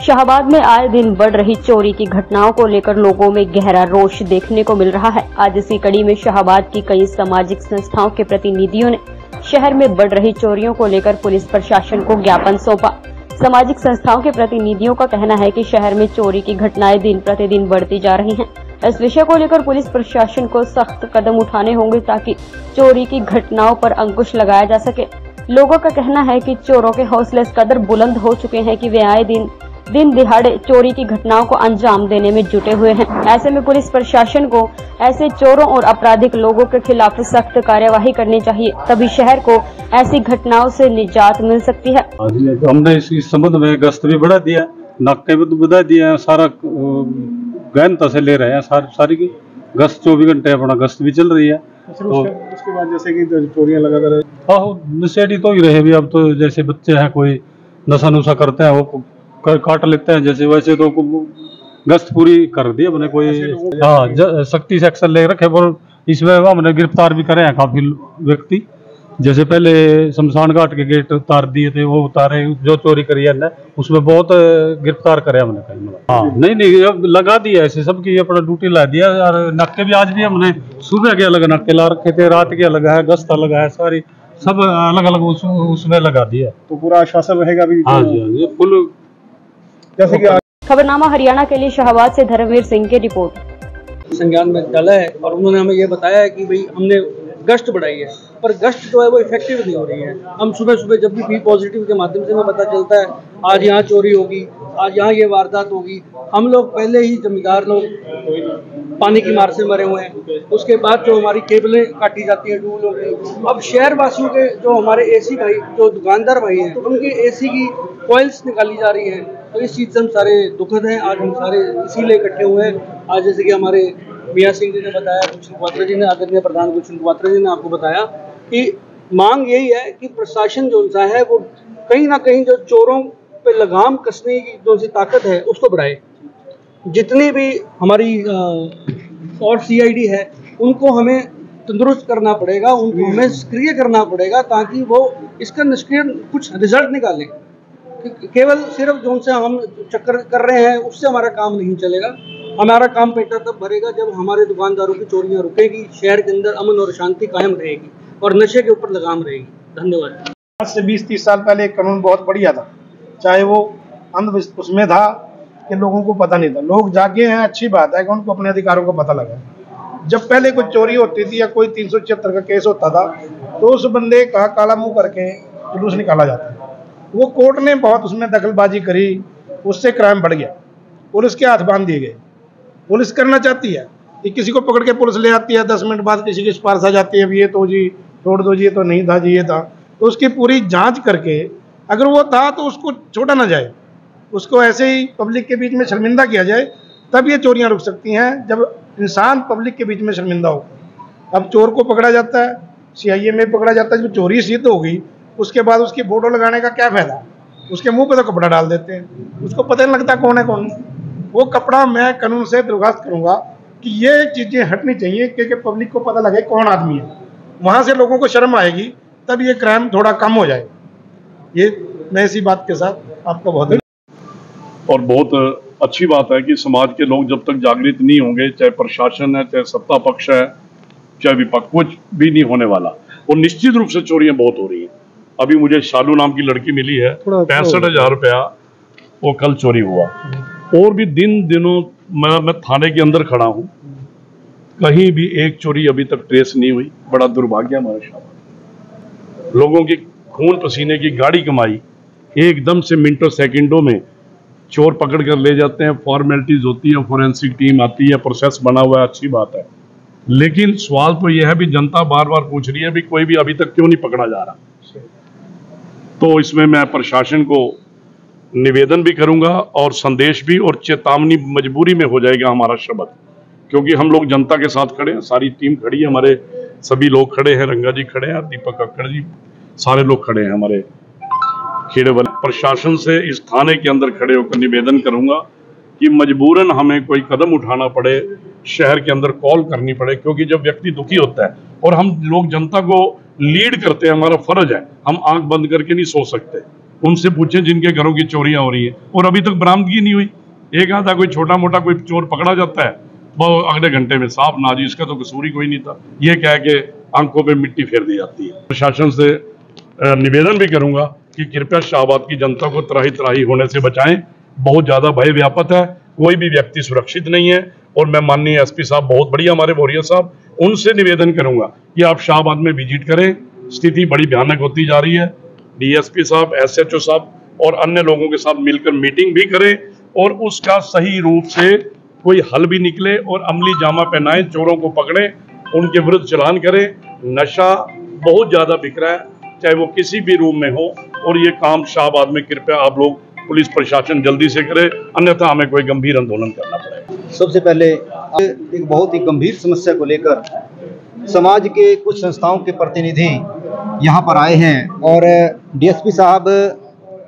शाहबाद में आए दिन बढ़ रही चोरी की घटनाओं को लेकर लोगों में गहरा रोष देखने को मिल रहा है। आज इसी कड़ी में शाहबाद की कई सामाजिक संस्थाओं के प्रतिनिधियों ने शहर में बढ़ रही चोरियों को लेकर पुलिस प्रशासन को ज्ञापन सौंपा। सामाजिक संस्थाओं के प्रतिनिधियों का कहना है कि शहर में चोरी की घटनाएं दिन प्रतिदिन बढ़ती जा रही हैं। इस विषय को लेकर पुलिस प्रशासन को सख्त कदम उठाने होंगे ताकि चोरी की घटनाओं पर अंकुश लगाया जा सके। लोगों का कहना है कि चोरों के हौसले इस कदर बुलंद हो चुके हैं कि वे आए दिन दिहाड़े चोरी की घटनाओं को अंजाम देने में जुटे हुए हैं। ऐसे में पुलिस प्रशासन को ऐसे चोरों और आपराधिक लोगों के खिलाफ सख्त कार्यवाही करनी चाहिए, तभी शहर को ऐसी घटनाओं से निजात मिल सकती है। हमने इस संबंध में गश्त भी बढ़ा दिया, नाके भी बढ़ा दिया, सारा गहनता से ले रहे हैं, सारी की गश्त 24 घंटे अपना गश्त भी चल रही है। तो उसके बाद जैसे कि चोरियां लगातार नशेड़ी तो ही रहे भी। अब तो जैसे बच्चे हैं, कोई नशा नुशा करते हैं वो काट लेते हैं, जैसे वैसे तो गश्त पूरी कर दी हमने। कोई सख्ती से एक्शन ले रखे और इसमें हमने गिरफ्तार भी करे हैं काफी व्यक्ति। जैसे पहले शमशान घाट के गेट उतार दिए थे, वो उतारे, जो चोरी करी है उसमें बहुत गिरफ्तार करे हमने कहीं। हाँ नहीं अब लगा दिया ऐसे सबकी अपना ड्यूटी ला दिया। और नाके भी आज भी हमने सुबह के अलग नाके ला रखे थे, रात के अलग है, गश्त अलग है, सारी सब अलग अलग उसमें लगा दिया। तो पूरा आश्वासन रहेगा भी। हाँ जी फुल। जैसे कि खबरनामा हरियाणा के लिए शाहबाद से धर्मवीर सिंह की रिपोर्ट। संज्ञान में डाला है और उन्होंने हमें ये बताया है कि भाई हमने गश्त बढ़ाई है, पर गश्त जो है वो इफेक्टिव नहीं हो रही है। हम सुबह सुबह जब भी पॉजिटिव के माध्यम से हमें पता चलता है आज यहाँ चोरी होगी, आज यहाँ ये वारदात होगी, हम लोग पहले ही जमींदार लोग पानी की मार से मरे हुए हैं। उसके बाद जो हमारी केबलें काटी जाती हैं टूलों की, अब शहर वासियों के जो हमारे एसी भाई, जो दुकानदार भाई हैं, उनकी एसी की कॉइल्स निकाली जा रही हैं। तो इस चीज़ से हम सारे दुखद हैं। आज हम सारे इसीलिए इकट्ठे हुए हैं। आज जैसे कि हमारे मियाँ सिंह जी ने बताया, गुलशन कुवात्रा जी ने, आदरणीय प्रधान गुलशन कुवात्रा जी ने आपको बताया कि मांग यही है कि प्रशासन जो सा है वो कहीं ना कहीं जो चोरों पे लगाम कसने की जो सी ताकत है उसको बढ़ाए। जितनी भी हमारी और सीआईडी है उनको हमें तंदुरुस्त करना पड़ेगा, उनको हमें सक्रिय करना पड़ेगा ताकि वो इसका निष्क्रिय कुछ रिजल्ट निकालें। केवल सिर्फ जो से हम चक्कर कर रहे हैं उससे हमारा काम नहीं चलेगा। हमारा काम पेटा तब भरेगा जब हमारे दुकानदारों की चोरियां रुकेगी, शहर के अंदर अमन और शांति कायम रहेगी और नशे के ऊपर लगाम रहेगी। धन्यवाद। आज से 20-30 साल पहले एक कानून बहुत बढ़िया था, चाहे वो उसमें था कि लोगों को पता नहीं था। लोग जागे हैं, अच्छी बात है कि उनको अपने अधिकारों का पता लगा। जब पहले कोई चोरी होती थी या कोई 376 का केस होता था तो उस बंदे का काला मुंह करके जुलूस निकाला जाता था। वो कोर्ट ने बहुत उसमें दखलबाजी करी, उससे क्राइम बढ़ गया, पुलिस के हाथ बांध दिए गए। पुलिस करना चाहती है कि किसी को पकड़ के पुलिस ले आती है, 10 मिनट बाद किसी की सिफारिश आ जाती है, ये तो जी छोड़ दो जी, ये तो नहीं था जी, ये था। तो उसकी पूरी जांच करके अगर वो था तो उसको छोड़ा ना जाए, उसको ऐसे ही पब्लिक के बीच में शर्मिंदा किया जाए, तब ये चोरियां रुक सकती हैं। जब इंसान पब्लिक के बीच में शर्मिंदा हो। अब चोर को पकड़ा जाता है, सीआईए में पकड़ा जाता है, जब चोरी सिद्ध हो गई उसके बाद उसकी फोटो लगाने का क्या फायदा? उसके मुंह पे तो कपड़ा डाल देते हैं, उसको पता नहीं लगता कौन है कौन नहीं। वो कपड़ा मैं कानून से दरख्वास्त करूंगा कि ये चीजें हटनी चाहिए क्योंकि पब्लिक को पता लगे कौन आदमी है। वहां से लोगों को शर्म आएगी, तब ये क्राइम थोड़ा कम हो जाए। ये मैं इसी बात के साथ आपका बहुत और बहुत अच्छी बात है कि समाज के लोग जब तक जागृत नहीं होंगे, चाहे प्रशासन है, चाहे सत्ता पक्ष है, चाहे विपक्ष, कुछ भी नहीं होने वाला। और निश्चित रूप से चोरियां बहुत हो रही हैं। अभी मुझे शालू नाम की लड़की मिली है, 65,000 रुपया वो कल चोरी हुआ। और भी दिनों मैं थाने के अंदर खड़ा हूं, कहीं भी एक चोरी अभी तक ट्रेस नहीं हुई। बड़ा दुर्भाग्य हमारे शाबाद। लोगों की खून पसीने की गाड़ी कमाई एकदम से मिनटों सेकंडों में चोर पकड़ कर ले जाते हैं। फॉर्मेलिटीज होती है, फोरेंसिक टीम आती है, प्रोसेस बना हुआ है, अच्छी बात है। लेकिन सवाल तो यह है भी जनता बार बार पूछ रही है भी कोई भी अभी तक क्यों नहीं पकड़ा जा रहा। तो इसमें मैं प्रशासन को निवेदन भी करूंगा और संदेश भी, और चेतावनी मजबूरी में हो जाएगा हमारा शब्द, क्योंकि हम लोग जनता के साथ खड़े हैं, सारी टीम खड़ी है, हमारे सभी लोग खड़े हैं, रंगा जी खड़े हैं, दीपक कक्कड़ जी, सारे लोग खड़े हैं हमारे खेड़े वाले। प्रशासन से इस थाने के अंदर खड़े होकर निवेदन करूंगा कि मजबूरन हमें कोई कदम उठाना पड़े, शहर के अंदर कॉल करनी पड़े, क्योंकि जब व्यक्ति दुखी होता है और हम लोग जनता को लीड करते हैं, हमारा फर्ज है, हम आंख बंद करके नहीं सो सकते। उनसे पूछें जिनके घरों की चोरियां हो रही हैं, और अभी तक बरामदगी नहीं हुई। एक आधा कोई छोटा मोटा कोई चोर पकड़ा जाता है, वो अगले घंटे में साफ ना जी, इसका तो कसूर ही कोई नहीं था, ये कह के आंखों पे मिट्टी फेर दी जाती है। प्रशासन से निवेदन भी करूंगा कि कृपया शाहबाद की जनता को त्राही त्राही होने से बचाएं। बहुत ज्यादा भय व्यापत है, कोई भी व्यक्ति सुरक्षित नहीं है। और मैं माननीय एसपी साहब बहुत बढ़िया हमारे बोरिया साहब, उनसे निवेदन करूंगा कि आप शाहबाद में विजिट करें। स्थिति बड़ी भयानक होती जा रही है। डीएसपी साहब, एसएचओ साहब और अन्य लोगों के साथ मिलकर मीटिंग भी करें और उसका सही रूप से कोई हल भी निकले और अमली जामा पहनाएं, चोरों को पकड़ें, उनके विरुद्ध चालान करें। नशा बहुत ज्यादा बिक रहा है, चाहे वो किसी भी रूम में हो, और ये काम शाहबाद में कृपया आप लोग पुलिस प्रशासन जल्दी से करे, अन्यथा हमें कोई गंभीर आंदोलन करना पड़ेगा। सबसे पहले एक बहुत ही गंभीर समस्या को लेकर समाज के कुछ संस्थाओं के प्रतिनिधि यहाँ पर आए हैं और डीएसपी साहब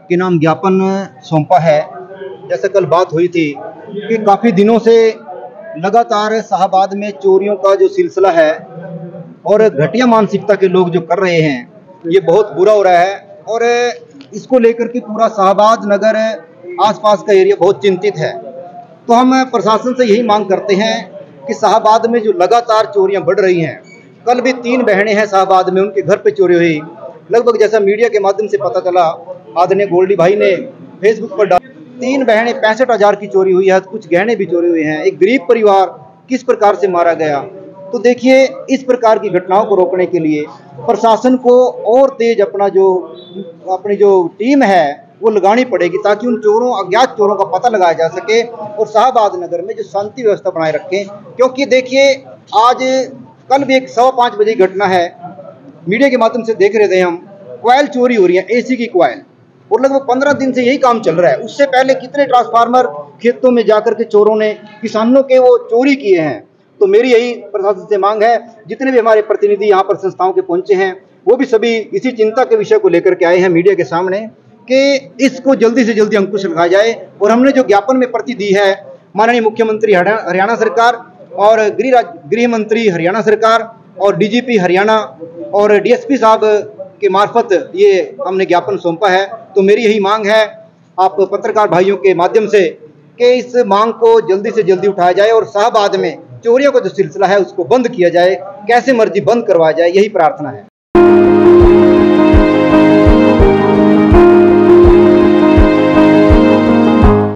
के नाम ज्ञापन सौंपा है। जैसे कल बात हुई थी कि काफ़ी दिनों से लगातार शाहबाद में चोरियों का जो सिलसिला है और घटिया मानसिकता के लोग जो कर रहे हैं, ये बहुत बुरा हो रहा है। और इसको लेकर के पूरा शाहबाद नगर आसपास का एरिया बहुत चिंतित है। तो हम प्रशासन से यही मांग करते हैं कि शाहबाद में जो लगातार चोरियां बढ़ रही हैं, कल भी 3 बहनें हैं शाहबाद में, उनके घर पे चोरी हुई। लगभग जैसा मीडिया के माध्यम से पता चला, आदरणीय गोल्डी भाई ने फेसबुक पर डाला, 3 बहनें 65,000 की चोरी हुई है, कुछ गहने भी चोरी हुए हैं। एक गरीब परिवार किस प्रकार से मारा गया। तो देखिए, इस प्रकार की घटनाओं को रोकने के लिए प्रशासन को और तेज अपनी जो टीम है वो लगानी पड़ेगी, ताकि उन चोरों, अज्ञात चोरों का पता लगाया जा सके और शाहबाद नगर में जो शांति व्यवस्था बनाए रखें। क्योंकि देखिए, आज कल भी एक 5:15 बजे की घटना है, मीडिया के माध्यम से देख रहे थे हम, कॉइल चोरी हो रही है, एसी की कॉइल, और लगभग 15 दिन से यही काम चल रहा है। उससे पहले कितने ट्रांसफार्मर खेतों में जाकर के चोरों ने, किसानों के वो चोरी किए हैं। तो मेरी यही प्रशासन से मांग है, जितने भी हमारे प्रतिनिधि यहाँ पर संस्थाओं के पहुंचे हैं, वो भी सभी इसी चिंता के विषय को लेकर के आए हैं मीडिया के सामने कि इसको जल्दी से जल्दी अंकुश लगाया जाए। और हमने जो ज्ञापन में प्रति दी है, माननीय मुख्यमंत्री हरियाणा सरकार और गृह मंत्री हरियाणा सरकार और डीजीपी हरियाणा और डीएसपी साहब के मार्फत ये हमने ज्ञापन सौंपा है। तो मेरी यही मांग है आप पत्रकार भाइयों के माध्यम से कि इस मांग को जल्दी से जल्दी उठाया जाए और शाहबाद में चोरियों का जो सिलसिला है उसको बंद किया जाए, कैसे मर्जी बंद करवाया जाए, यही प्रार्थना है।